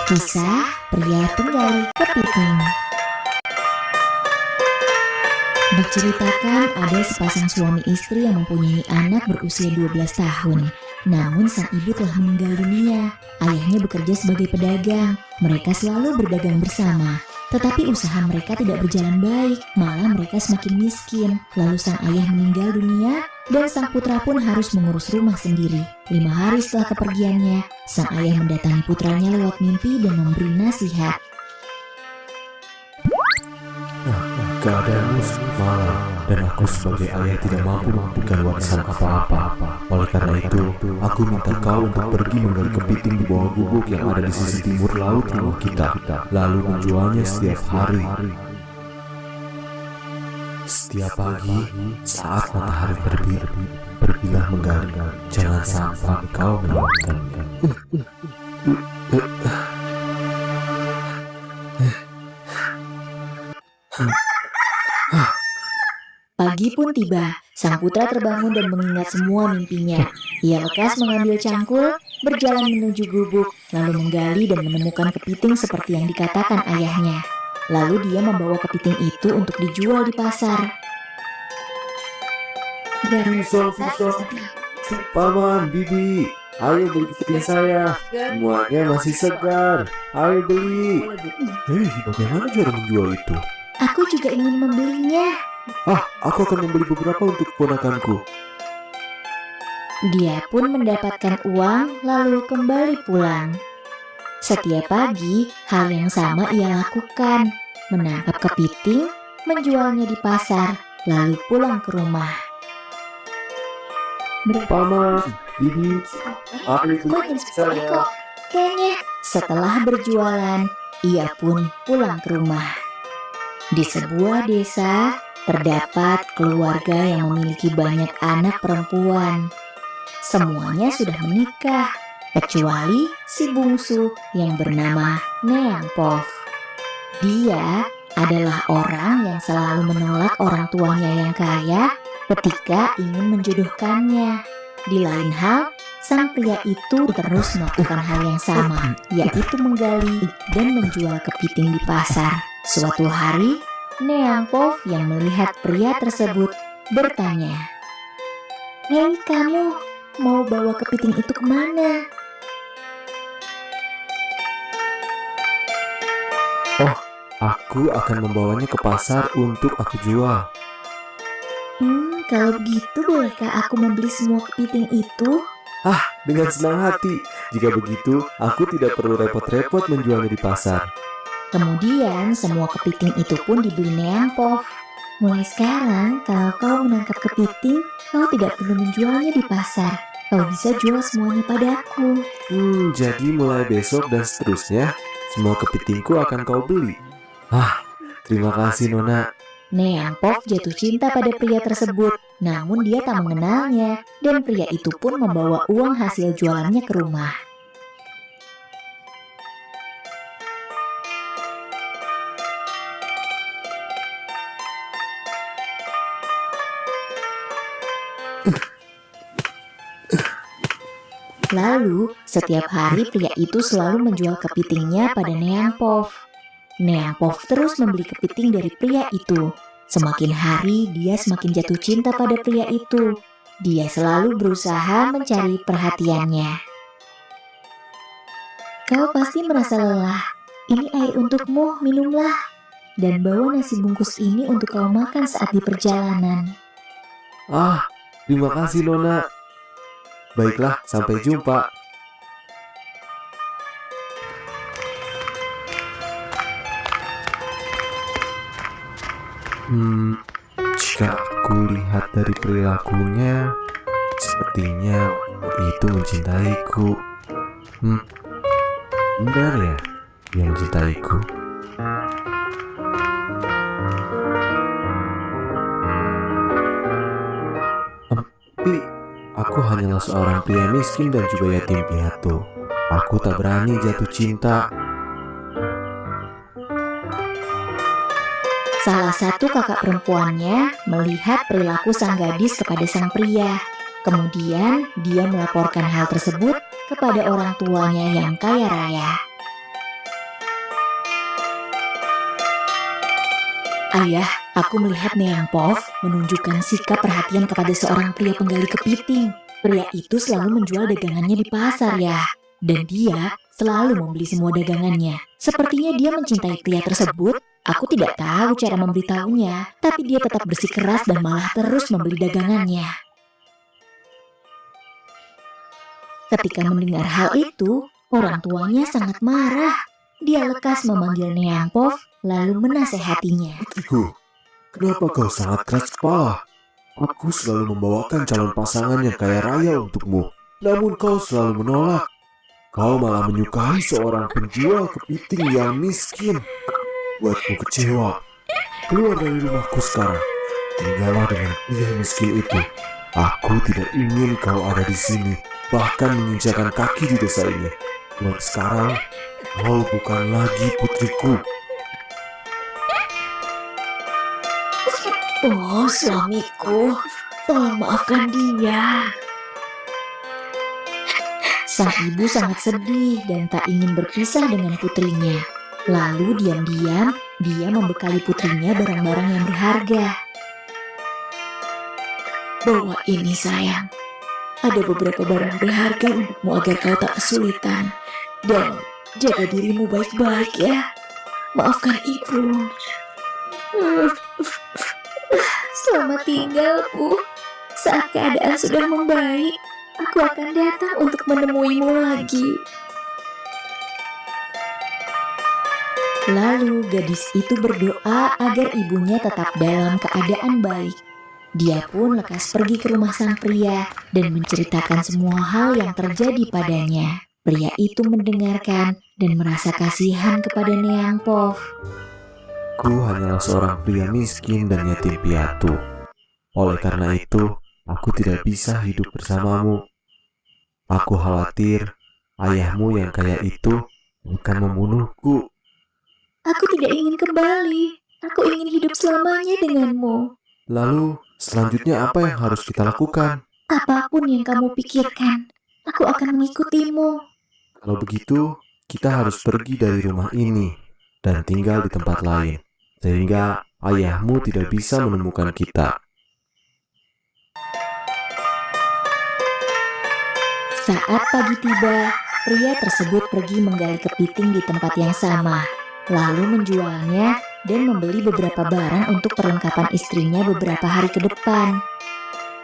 Kisah pria penggali kepiting. Diceritakan ada sepasang suami istri yang mempunyai anak berusia 12 tahun. Namun sang ibu telah meninggal dunia. Ayahnya bekerja sebagai pedagang. Mereka selalu berdagang bersama. Tetapi usaha mereka tidak berjalan baik, malah mereka semakin miskin. Lalu sang ayah meninggal dunia dan sang putra pun harus mengurus rumah sendiri. 5 hari setelah kepergiannya, sang ayah mendatangi putranya lewat mimpi dan memberi nasihat. Keadaanmu malang dan aku sebagai ayah tidak mampu memberikan warisan apa-apa. Oleh karena itu, aku minta kau untuk pergi menggali kepiting di bawah gubuk yang ada di sisi timur laut rumah kita, lalu menjualnya setiap hari. Setiap pagi, saat matahari terbit, pergilah menggali. Jangan sampai kau melewatkannya. Pagi pun tiba, sang putra terbangun dan mengingat semua mimpinya. Ia lekas mengambil cangkul, berjalan menuju gubuk, lalu menggali dan menemukan kepiting seperti yang dikatakan ayahnya. Lalu dia membawa kepiting itu untuk dijual di pasar. Paman, Bibi, ayo beli kepiting saya. Semuanya masih segar. Ayo beli. Hei, bagaimana cara menjual itu? Aku juga ingin membelinya. Aku akan membeli beberapa untuk keponakanku. Dia pun mendapatkan uang lalu kembali pulang. Setiap pagi, hal yang sama ia lakukan. Menangkap kepiting, menjualnya di pasar, lalu pulang ke rumah. Paman, Bibi, ayo beli saya. Kayaknya setelah berjualan, ia pun pulang ke rumah. Di sebuah desa, terdapat keluarga yang memiliki banyak anak perempuan. Semuanya sudah menikah, kecuali si bungsu yang bernama Neangpov. Dia adalah orang yang selalu menolak orang tuanya yang kaya ketika ingin menjodohkannya. Di lain hal, sang pria itu terus melakukan hal yang sama, yaitu menggali dan menjual kepiting di pasar. Suatu hari, Neangpov yang melihat pria tersebut bertanya, "Hei kamu, mau bawa kepiting itu kemana?" Aku akan membawanya ke pasar untuk aku jual. Kalau begitu bolehkah aku membeli semua kepiting itu? Dengan senang hati. Jika begitu, aku tidak perlu repot-repot menjualnya di pasar. Kemudian semua kepiting itu pun dibeli Neangpov. Mulai sekarang, kalau kau menangkap kepiting, kau tidak perlu menjualnya di pasar. Kau bisa jual semuanya padaku. Jadi mulai besok dan seterusnya, semua kepitingku akan kau beli. Terima kasih, Nona. Neangpov jatuh cinta pada pria tersebut, namun dia tak mengenalnya, dan pria itu pun membawa uang hasil jualannya ke rumah. Lalu, setiap hari pria itu selalu menjual kepitingnya pada Neangpov. Neangpov terus membeli kepiting dari pria itu. Semakin hari, dia semakin jatuh cinta pada pria itu. Dia selalu berusaha mencari perhatiannya. "Kau pasti merasa lelah. Ini air untukmu, minumlah. Dan bawa nasi bungkus ini untuk kau makan saat di perjalanan." Terima kasih, Nona. Baiklah, sampai jumpa. Jika aku lihat dari perilakunya, sepertinya itu mencintaiku. Benar ya, dia mencintaiku. Tapi aku hanyalah seorang pria miskin dan juga yatim piatu. Aku tak berani jatuh cinta. Salah satu kakak perempuannya melihat perilaku sang gadis kepada sang pria. Kemudian dia melaporkan hal tersebut kepada orang tuanya yang kaya raya. Ayah, aku melihat Neang Pov menunjukkan sikap perhatian kepada seorang pria penggali kepiting. Pria itu selalu menjual dagangannya di pasar ya. Dan dia selalu membeli semua dagangannya. Sepertinya dia mencintai pria tersebut. Aku tidak tahu cara memberitahunya, tapi dia tetap bersikeras dan malah terus membeli dagangannya. Ketika mendengar hal itu, orang tuanya sangat marah. Dia lekas memanggil Neang Pov lalu menasehatinya. Putriku, kenapa kau sangat keras kepala? Aku selalu membawakan calon pasangan yang kaya raya untukmu, namun kau selalu menolak. Kau malah menyukai seorang penjual kepiting yang miskin. Buatku kecewa. Keluar dari rumahku sekarang. Tinggallah dengan pria miskin itu. Aku tidak ingin kau ada di sini, bahkan menginjakan kaki di desa ini. Mulai sekarang, kau bukan lagi putriku. Oh, suamiku, tolong maafkan dia. Sang ibu sangat sedih dan tak ingin berpisah dengan putrinya. Lalu diam-diam, dia membekali putrinya barang-barang yang berharga. Bawa ini sayang. Ada beberapa barang berharga untukmu agar kau tak kesulitan. Dan jaga dirimu baik-baik ya. Maafkan ibu. Selamat tinggal, Bu. Saat keadaan sudah membaik, aku akan datang untuk menemuimu lagi. Lalu gadis itu berdoa agar ibunya tetap dalam keadaan baik. Dia pun lekas pergi ke rumah sang pria dan menceritakan semua hal yang terjadi padanya. Pria itu mendengarkan dan merasa kasihan kepada Neang Pov. Aku hanyalah seorang pria miskin dan yatim piatu. Oleh karena itu, aku tidak bisa hidup bersamamu. Aku khawatir ayahmu yang kaya itu akan membunuhku. Aku tidak ingin kembali. Aku ingin hidup selamanya denganmu. Lalu, selanjutnya apa yang harus kita lakukan? Apapun yang kamu pikirkan, aku akan mengikutimu. Kalau begitu, kita harus pergi dari rumah ini dan tinggal di tempat lain, sehingga ayahmu tidak bisa menemukan kita. Saat pagi tiba, pria tersebut pergi menggali kepiting di tempat yang sama, lalu menjualnya dan membeli beberapa barang untuk perlengkapan istrinya beberapa hari ke depan.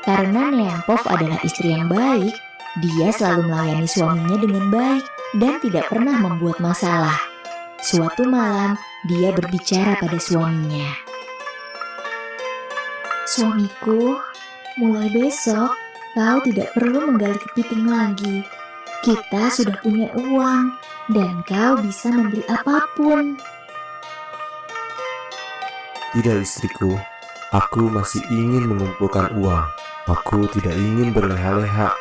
Karena Neang Pov adalah istri yang baik, dia selalu melayani suaminya dengan baik dan tidak pernah membuat masalah. Suatu malam, dia berbicara pada suaminya. Suamiku, mulai besok, kau tidak perlu menggali kepiting lagi. Kita sudah punya uang, dan kau bisa membeli apapun. Tidak istriku, aku masih ingin mengumpulkan uang. Aku tidak ingin berleha-leha.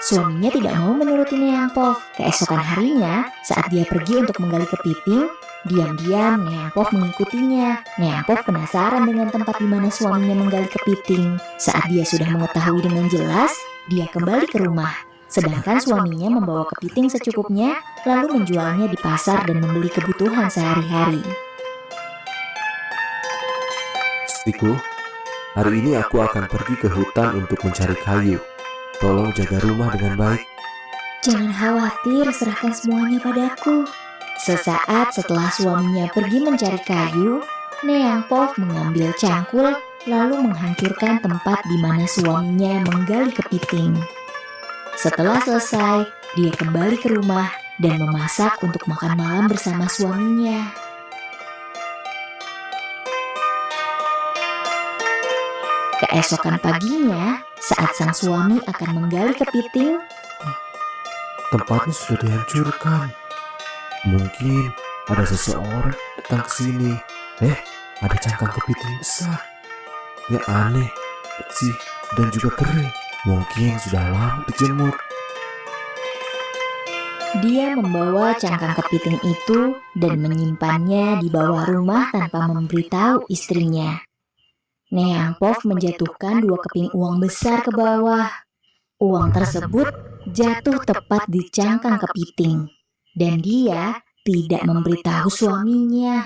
Suaminya tidak mau menuruti Neang Pov. Keesokan harinya, saat dia pergi untuk menggali kepiting, diam-diam Neang Pov mengikutinya. Neang Pov penasaran dengan tempat di mana suaminya menggali kepiting. Saat dia sudah mengetahui dengan jelas, dia kembali ke rumah. Sedangkan suaminya membawa kepiting secukupnya, lalu menjualnya di pasar dan membeli kebutuhan sehari-hari. Istriku, hari ini aku akan pergi ke hutan untuk mencari kayu. Tolong jaga rumah dengan baik. Jangan khawatir, serahkan semuanya padaku. Sesaat setelah suaminya pergi mencari kayu, Neang Pov mengambil cangkul lalu menghancurkan tempat di mana suaminya menggali kepiting. Setelah selesai, dia kembali ke rumah dan memasak untuk makan malam bersama suaminya. Keesokan paginya, saat sang suami akan menggali kepiting, Tempatnya sudah dihancurkan. Mungkin ada seseorang datang ke sini. Ada cangkang kepiting besar. Ya aneh, bersih dan juga kering. Mungkin sudah lama dijemur. dia membawa cangkang kepiting itu dan menyimpannya di bawah rumah tanpa memberitahu istrinya. Neang Pov menjatuhkan 2 keping uang besar ke bawah. Uang tersebut jatuh tepat di cangkang kepiting, dan dia tidak memberitahu suaminya.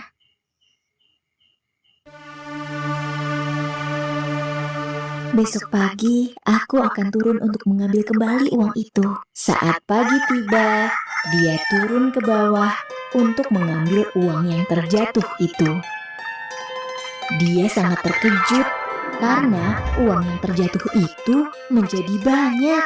Besok pagi, aku akan turun untuk mengambil kembali uang itu. Saat pagi tiba, dia turun ke bawah untuk mengambil uang yang terjatuh itu. Dia sangat terkejut karena uang yang terjatuh itu menjadi banyak.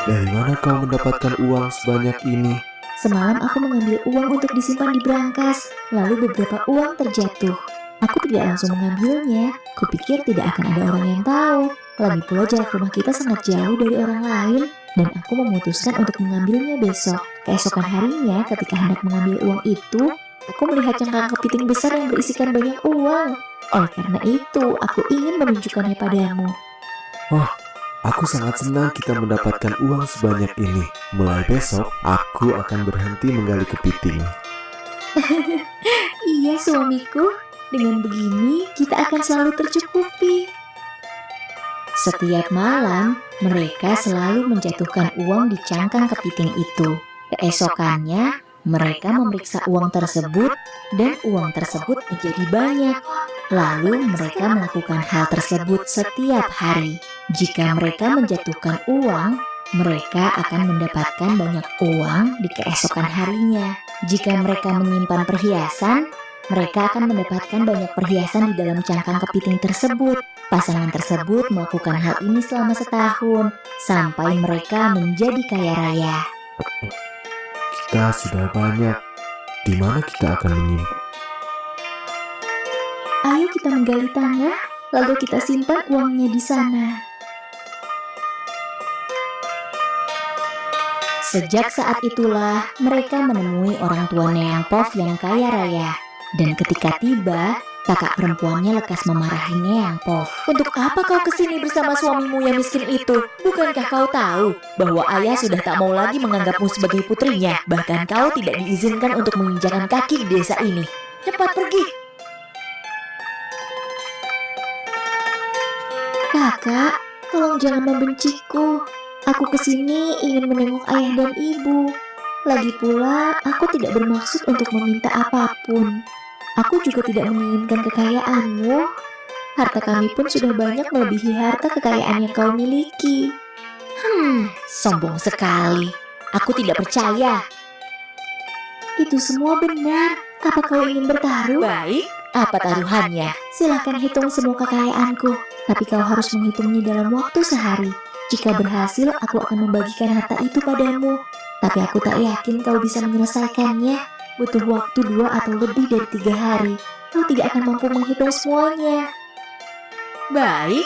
Dari mana kau mendapatkan uang sebanyak ini? Semalam aku mengambil uang untuk disimpan di brankas, lalu beberapa uang terjatuh. Aku tidak langsung mengambilnya, kupikir tidak akan ada orang yang tahu. Lagi pula jarak rumah kita sangat jauh dari orang lain, dan aku memutuskan untuk mengambilnya besok. Keesokan harinya, ketika hendak mengambil uang itu, aku melihat cangkang kepiting besar yang berisikan banyak uang. Oleh karena itu, aku ingin menunjukkannya padamu. Aku sangat senang kita mendapatkan uang sebanyak ini. Mulai besok, aku akan berhenti menggali kepiting. Iya suamiku, dengan begini kita akan selalu tercukupi. Setiap malam, mereka selalu menjatuhkan uang di cangkang kepiting itu. Keesokannya, mereka memeriksa uang tersebut dan uang tersebut menjadi banyak. Lalu mereka melakukan hal tersebut setiap hari. Jika mereka menjatuhkan uang, mereka akan mendapatkan banyak uang di keesokan harinya. Jika mereka menyimpan perhiasan, mereka akan mendapatkan banyak perhiasan di dalam cangkang kepiting tersebut. Pasangan tersebut melakukan hal ini selama setahun, sampai mereka menjadi kaya raya. Kita sudah banyak. Di mana kita akan menyimpan? Ayo kita menggali tanah, lalu kita simpan uangnya di sana. Sejak saat itulah, mereka menemui orang tua Neang Pov yang kaya raya. Dan ketika tiba, kakak perempuannya lekas memarahi Neang Pov. Untuk apa kau kesini bersama suamimu yang miskin itu? Bukankah kau tahu bahwa ayah sudah tak mau lagi menganggapmu sebagai putrinya? Bahkan kau tidak diizinkan untuk menginjakan kaki di desa ini. Cepat pergi! Kakak, tolong jangan membenciku. Aku kesini ingin menengok ayah dan ibu. Lagi pula, aku tidak bermaksud untuk meminta apapun. Aku juga tidak menginginkan kekayaanmu. Harta kami pun sudah banyak melebihi harta kekayaan yang kau miliki. Sombong sekali. Aku tidak percaya. Itu semua benar. Apa kau ingin bertaruh? Baik, apa taruhannya? Silahkan hitung semua kekayaanku. Tapi kau harus menghitungnya dalam waktu sehari. Jika berhasil, aku akan membagikan harta itu padamu. Tapi aku tak yakin kau bisa menyelesaikannya. Butuh waktu 2 atau lebih dari 3 hari. Kau tidak akan mampu menghitung semuanya. Baik,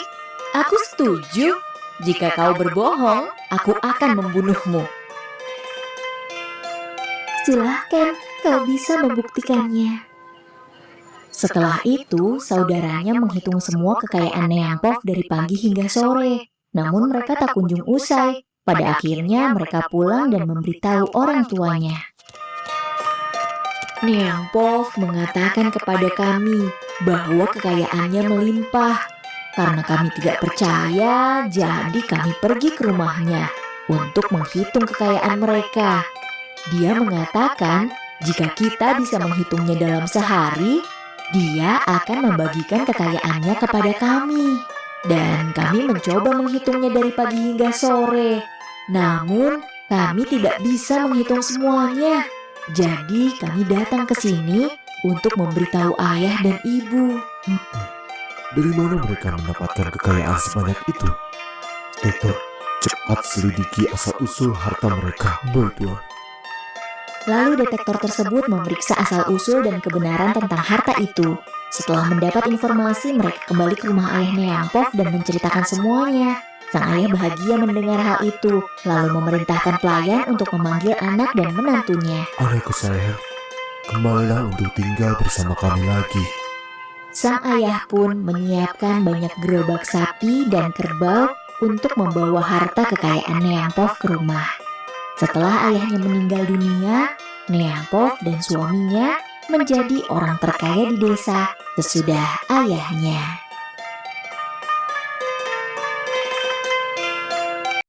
aku setuju. Jika kau berbohong, aku akan membunuhmu. Silahkan, kau bisa membuktikannya. Setelah itu, saudaranya menghitung semua kekayaan Neang Pov dari pagi hingga sore. Namun mereka tak kunjung usai. Pada akhirnya mereka pulang dan memberitahu orang tuanya. Neang Pov mengatakan kepada kami bahwa kekayaannya melimpah. Karena kami tidak percaya, jadi kami pergi ke rumahnya untuk menghitung kekayaan mereka. Dia mengatakan jika kita bisa menghitungnya dalam sehari, dia akan membagikan kekayaannya kepada kami. Dan kami mencoba menghitungnya dari pagi hingga sore. Namun, kami tidak bisa menghitung semuanya. Jadi, kami datang ke sini untuk memberitahu ayah dan ibu. Dari mana mereka mendapatkan kekayaan sebanyak itu? Detektor, cepat selidiki asal-usul harta mereka. Baik, Tuan. Lalu detektor tersebut memeriksa asal-usul dan kebenaran tentang harta itu. Setelah mendapat informasi, mereka kembali ke rumah ayah Neang Pov dan menceritakan semuanya. Sang ayah bahagia mendengar hal itu, lalu memerintahkan pelayan untuk memanggil anak dan menantunya. Anakku sayang, kembalilah untuk tinggal bersama kami lagi. Sang ayah pun menyiapkan banyak gerobak sapi dan kerbau untuk membawa harta kekayaan Neang Pov ke rumah. Setelah ayahnya meninggal dunia, Neang Pov dan suaminya menjadi orang terkaya di desa sesudah ayahnya.